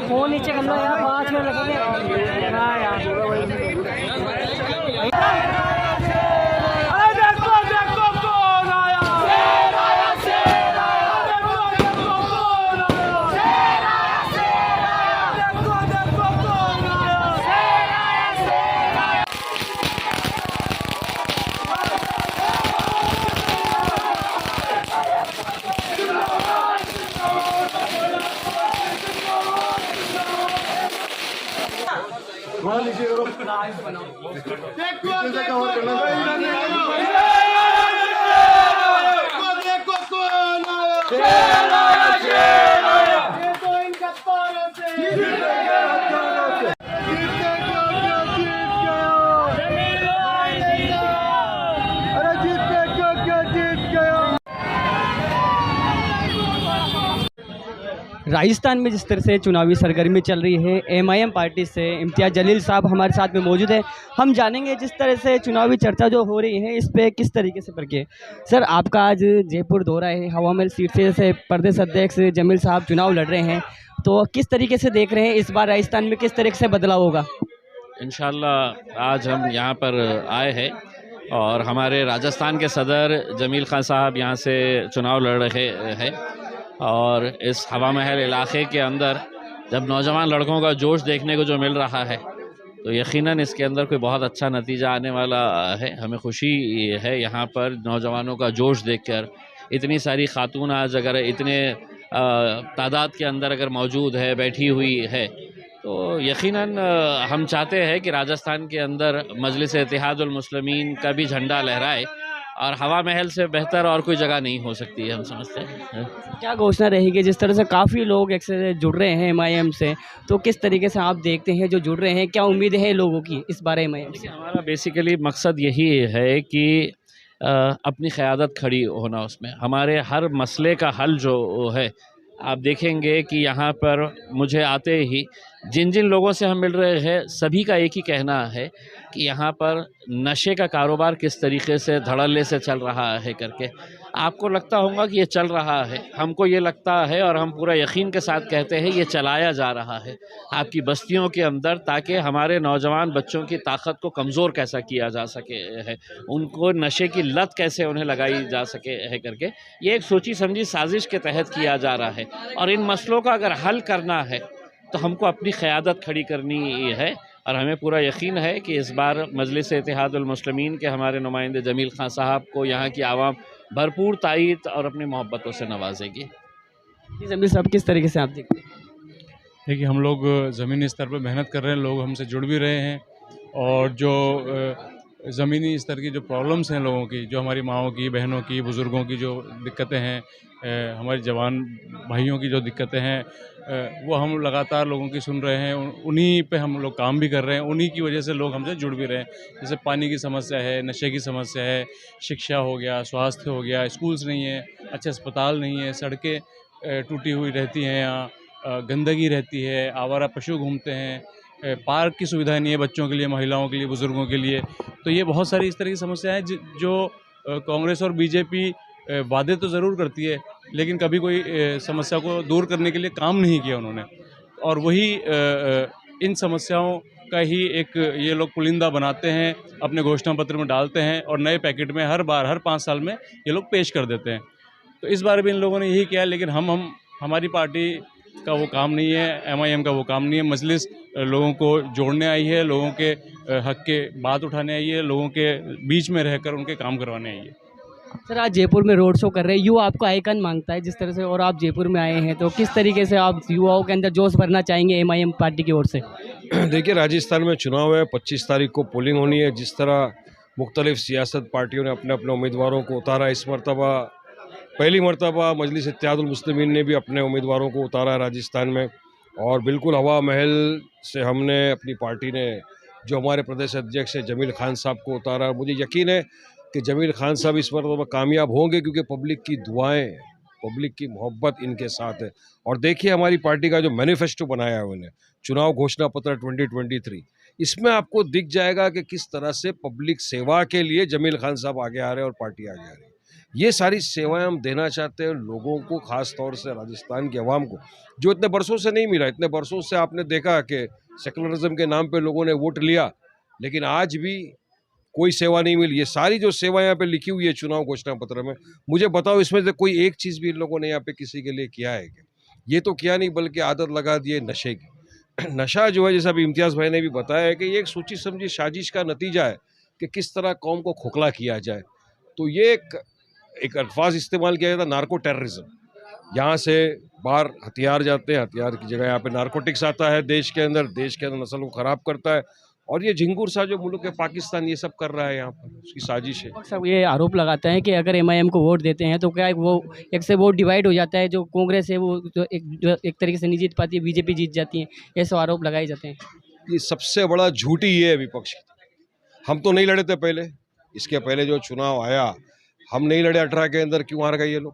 Phone नीचे कर लो यार, 5 मिनट लगेंगे। हाँ यार, अरे देखो देखो कौन आया, शेर आया, शेर आया, देखो देखो कौन आया, शेर आया, शेर आया, देखो देखो कौन आया, शेर आया, शेर आया। राजस्थान में जिस तरह से चुनावी सरगर्मी चल रही है, एमआईएम पार्टी से इम्तियाज़ जलील साहब हमारे साथ में मौजूद है। हम जानेंगे जिस तरह से चुनावी चर्चा जो हो रही है इस पे किस तरीके से प्रक्रिया। सर, आपका आज जयपुर दौरा है, हवा महल सीट से प्रदेश अध्यक्ष जमील साहब चुनाव लड़ रहे हैं, तो किस तरीके से देख रहे हैं इस बार राजस्थान में किस तरीके से बदलाव होगा? इंशाल्लाह आज हम यहाँ पर आए हैं और हमारे राजस्थान के सदर जमील खान साहब यहाँ से चुनाव लड़ रहे हैं और इस हवा महल इलाके के अंदर जब नौजवान लड़कों का जोश देखने को जो मिल रहा है तो यकीनन इसके अंदर कोई बहुत अच्छा नतीजा आने वाला है। हमें खुशी है यहाँ पर नौजवानों का जोश देखकर। इतनी सारी खातून आज अगर इतने तादाद के अंदर अगर मौजूद है, बैठी हुई है, तो यकीनन हम चाहते हैं कि राजस्थान के अंदर मजलिस इत्तेहादुल मुस्लिमीन का भी झंडा लहराए और हवा महल से बेहतर और कोई जगह नहीं हो सकती है, हम समझते हैं। क्या घोषणा रहेगी? जिस तरह से काफ़ी लोग एक से जुड़ रहे हैं एमआईएम से, तो किस तरीके से आप देखते हैं जो जुड़ रहे हैं, क्या उम्मीद है लोगों की इस बार एमआईएम से? हमारा बेसिकली मकसद यही है कि अपनी क़यादत खड़ी होना, उसमें हमारे हर मसले का हल जो है। आप देखेंगे कि यहाँ पर मुझे आते ही जिन जिन लोगों से हम मिल रहे हैं सभी का एक ही कहना है कि यहाँ पर नशे का कारोबार किस तरीके से धड़ल्ले से चल रहा है करके। आपको लगता होगा कि ये चल रहा है, हमको ये लगता है और हम पूरा यकीन के साथ कहते हैं ये चलाया जा रहा है आपकी बस्तियों के अंदर, ताकि हमारे नौजवान बच्चों की ताकत को कमज़ोर कैसा किया जा सके है, उनको नशे की लत कैसे उन्हें लगाई जा सके है करके। ये एक सोची समझी साजिश के तहत किया जा रहा है और इन मसलों का अगर हल करना है तो हमको अपनी क़यादत खड़ी करनी है और हमें पूरा यकीन है कि इस बार मजलिस इत्तेहादुल मुस्लिमीन के हमारे नुमाइंदे जमील खान साहब को यहाँ की आवाम भरपूर तायीद और अपनी मोहब्बतों से नवाजेगी। जी जमील साहब, किस तरीके से आप देखते हैं? देखिए, हम लोग ज़मीनी स्तर पर मेहनत कर रहे हैं, लोग हमसे जुड़ भी रहे हैं और जो ज़मीनी स्तर की जो प्रॉब्लम्स हैं लोगों की, जो हमारी माँओं की, बहनों की, बुज़ुर्गों की जो दिक्कतें हैं, हमारे जवान भाइयों की जो दिक्कतें हैं, वो हम लगातार लोगों की सुन रहे हैं। उन्हीं पे हम लोग काम भी कर रहे हैं, उन्हीं की वजह से लोग हमसे जुड़ भी रहे हैं। जैसे पानी की समस्या है, नशे की समस्या है, शिक्षा हो गया, स्वास्थ्य हो गया, स्कूल्स नहीं है, अच्छे अस्पताल नहीं है, सड़कें टूटी हुई रहती हैं, यहाँ गंदगी रहती है, आवारा पशु घूमते हैं, पार्क की सुविधा नहीं है बच्चों के लिए, महिलाओं के लिए, बुज़ुर्गों के लिए। तो ये बहुत सारी इस तरह की समस्याएं हैं जो कांग्रेस और बीजेपी वादे तो ज़रूर करती है लेकिन कभी कोई समस्या को दूर करने के लिए काम नहीं किया उन्होंने। और वही इन समस्याओं का ही एक ये लोग पुलिंदा बनाते हैं, अपने घोषणा पत्र में डालते हैं और नए पैकेट में हर बार हर 5 साल में ये लोग पेश कर देते हैं। तो इस बार भी इन लोगों ने यही किया, लेकिन हमारी पार्टी का वो काम नहीं है, एमआईएम का वो काम नहीं है। मजलिस लोगों को जोड़ने आई है, लोगों के हक के बात उठाने आई है, लोगों के बीच में रहकर उनके काम करवाने आई है। सर, आज जयपुर में रोड शो कर रहे हैं, युवा आपको आइकन मांगता है जिस तरह से, और आप जयपुर में आए हैं, तो किस तरीके से आप युवाओं के अंदर जोश भरना चाहेंगे एमआईएम पार्टी की ओर से? देखिए, राजस्थान में चुनाव है, 25 तारीख को पोलिंग होनी है। जिस तरह मुख्तलिफ सियासत पार्टियों ने अपने अपने उम्मीदवारों को उतारा, इस मरतबा पहली मरतबा मजलिस इत्तेहादुल मुस्लिमीन ने भी अपने उम्मीदवारों को उतारा है राजस्थान में। और बिल्कुल हवा महल से हमने अपनी पार्टी ने जो हमारे प्रदेश अध्यक्ष है जमील खान साहब को उतारा। मुझे यकीन है कि जमील खान साहब इस मरतबा कामयाब होंगे, क्योंकि पब्लिक की दुआएं, पब्लिक की मोहब्बत इनके साथ है। और देखिए, हमारी पार्टी का जो मैनिफेस्टो बनाया है उन्हें, चुनाव घोषणा पत्र 2023, इसमें आपको दिख जाएगा कि किस तरह से पब्लिक सेवा के लिए जमील खान साहब आगे आ रहे हैं और पार्टी आगे आ रही है। ये सारी सेवाएं हम देना चाहते हैं लोगों को, खास तौर से राजस्थान के अवाम को, जो इतने बरसों से नहीं मिला। इतने बरसों से आपने देखा कि सेकुलरिज्म के नाम पे लोगों ने वोट लिया, लेकिन आज भी कोई सेवा नहीं मिली। ये सारी जो सेवा यहाँ पे लिखी हुई है चुनाव घोषणा पत्र में, मुझे बताओ इसमें से कोई एक चीज़ भी इन लोगों ने यहाँ पे किसी के लिए किया है क्या? ये तो किया नहीं, बल्कि आदत लगा दी है नशे की। नशा जो है, जैसा अभी इम्तियाज़ भाई ने भी बताया है कि ये एक सोची समझी साजिश का नतीजा है कि किस तरह कौम को खोखला किया जाए। तो ये एक अल्फाज इस्तेमाल किया जाता है, नार्को टेररिज्म। यहाँ से बाहर हथियार जाते हैं, हथियार की जगह यहाँ पे नारकोटिक्स आता है देश के अंदर नस्ल को ख़राब करता है। और ये झिंगुर सा जो मुल्क है पाकिस्तान, ये सब कर रहा है यहाँ पर, उसकी साजिश है। और सब ये आरोप लगाते हैं कि अगर एमआईएम को वोट देते हैं तो क्या है, वो एक से वोट डिवाइड हो जाता है, जो कांग्रेस है वो जो एक तरीके से नहीं जीत पाती है, बीजेपी जीत जाती है, ऐसे आरोप लगाए जाते हैं। ये सबसे बड़ा झूठी ये है विपक्ष की। हम तो नहीं लड़े थे पहले, इसके पहले जो चुनाव आया हम नहीं लड़े 18 के अंदर, क्यों हार गए ये लोग?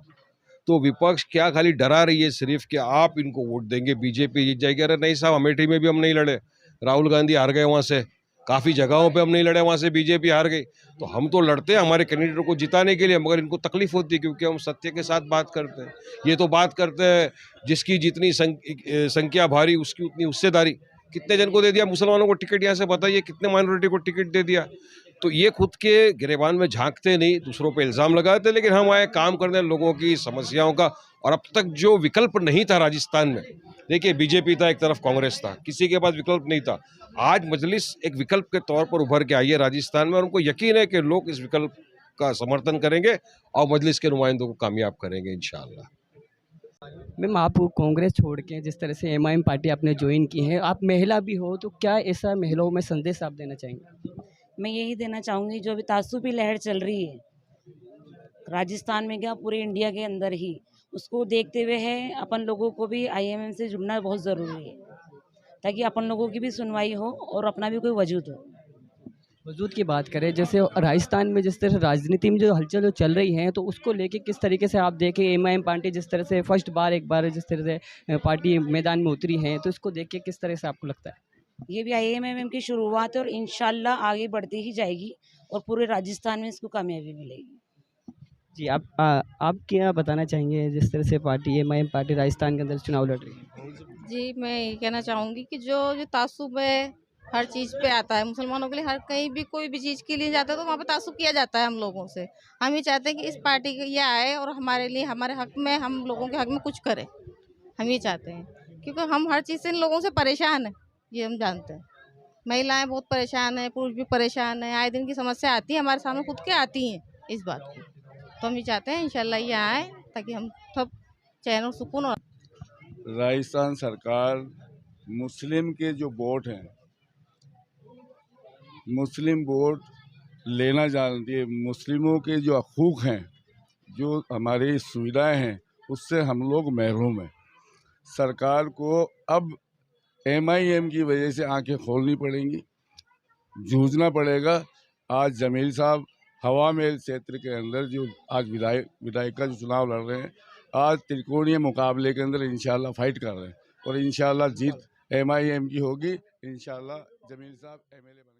तो विपक्ष क्या खाली डरा रही है सिर्फ कि आप इनको वोट देंगे बीजेपी जीत जाएगी? अरे नहीं साहब, अमेठी में भी हम नहीं लड़े, राहुल गांधी हार गए वहाँ से, काफ़ी जगहों पे हम नहीं लड़े, वहाँ से बीजेपी हार गई। तो हम तो लड़ते हैं हमारे कैंडिडेट को जिताने के लिए, मगर इनको तकलीफ होती है क्योंकि हम सत्य के साथ बात करते हैं। ये तो बात करते हैं जिसकी जितनी संख्या भारी उसकी उतनी हिस्सेदारी। कितने जन को दे दिया मुसलमानों को टिकट? यहाँ से बताइए कितने माइनॉरिटी को टिकट दे दिया? तो ये खुद के गिरेबान में झांकते नहीं, दूसरों पे इल्ज़ाम लगाते, लेकिन हम आए काम करने लोगों की समस्याओं का। और अब तक जो विकल्प नहीं था राजस्थान में, देखिए बीजेपी था एक तरफ, कांग्रेस था, किसी के पास विकल्प नहीं था। आज मजलिस एक विकल्प के तौर पर उभर के आई है राजस्थान में, और उनको यकीन है कि लोग इस विकल्प का समर्थन करेंगे और मजलिस के नुमाइंदों को कामयाब करेंगे इंशाअल्लाह। मैम, आप कांग्रेस छोड़ के जिस तरह से एमआईएम पार्टी आपने ज्वाइन की है, आप महिला भी हो, तो क्या ऐसा महिलाओं में संदेश आप देना चाहेंगे? मैं यही देना चाहूँगी, जो अभी तासुबी लहर चल रही है राजस्थान में क्या पूरे इंडिया के अंदर ही, उसको देखते हुए है अपन लोगों को भी आईएमएम से जुड़ना बहुत ज़रूरी है, ताकि अपन लोगों की भी सुनवाई हो और अपना भी कोई वजूद हो। वजूद की बात करें, जैसे राजस्थान में जिस तरह से राजनीति में जो हलचल जो चल रही है, तो उसको लेके किस तरीके से आप देखें एमआईएम पार्टी जिस तरह से फर्स्ट बार एक बार जिस तरह से पार्टी मैदान में उतरी है, तो इसको देख के किस तरह से आपको लगता है? ये भी आईएमएम की शुरुआत है और इंशाल्लाह आगे बढ़ती ही जाएगी और पूरे राजस्थान में इसको कामयाबी मिलेगी। जी, आप क्या बताना चाहेंगे जिस तरह से पार्टी एमआईएम पार्टी राजस्थान के अंदर चुनाव लड़ रही है? जी, मैं ये कहना चाहूँगी कि जो तासुब है हर चीज़ पे आता है, मुसलमानों के लिए हर कहीं भी कोई भी चीज़ के लिए जाता है तो वहाँ पे तासुब किया जाता है हम लोगों से। हम ये चाहते हैं कि इस पार्टी के ये आए और हमारे लिए, हमारे हक में, हम लोगों के हक में कुछ करे। हम ये चाहते हैं क्योंकि हम हर चीज़ से इन लोगों से परेशान हैं, ये हम जानते हैं। महिलाएं बहुत परेशान हैं, पुरुष भी परेशान हैं, आए दिन की समस्या आती है हमारे सामने, खुद के आती हैं इस बात की। तो हम ये चाहते हैं इंशाल्लाह ये आए ताकि हम सब चैन और सुकून और राजस्थान सरकार मुस्लिम के जो वोट हैं, मुस्लिम वोट लेना जानती है। मुस्लिमों के जो हकूक़ हैं, जो हमारी सुविधाएं हैं, उससे हम लोग महरूम हैं। सरकार को अब एमआईएम की वजह से आंखें खोलनी पड़ेंगी, जूझना पड़ेगा। आज जमील साहब हवा महल क्षेत्र के अंदर जो आज विधायक का जो चुनाव लड़ रहे हैं, आज त्रिकोणीय मुकाबले के अंदर इंशाल्लाह फाइट कर रहे हैं और इंशाल्लाह जीत एमआईएम की होगी। इंशाल्लाह जमील साहब एमएलए बने।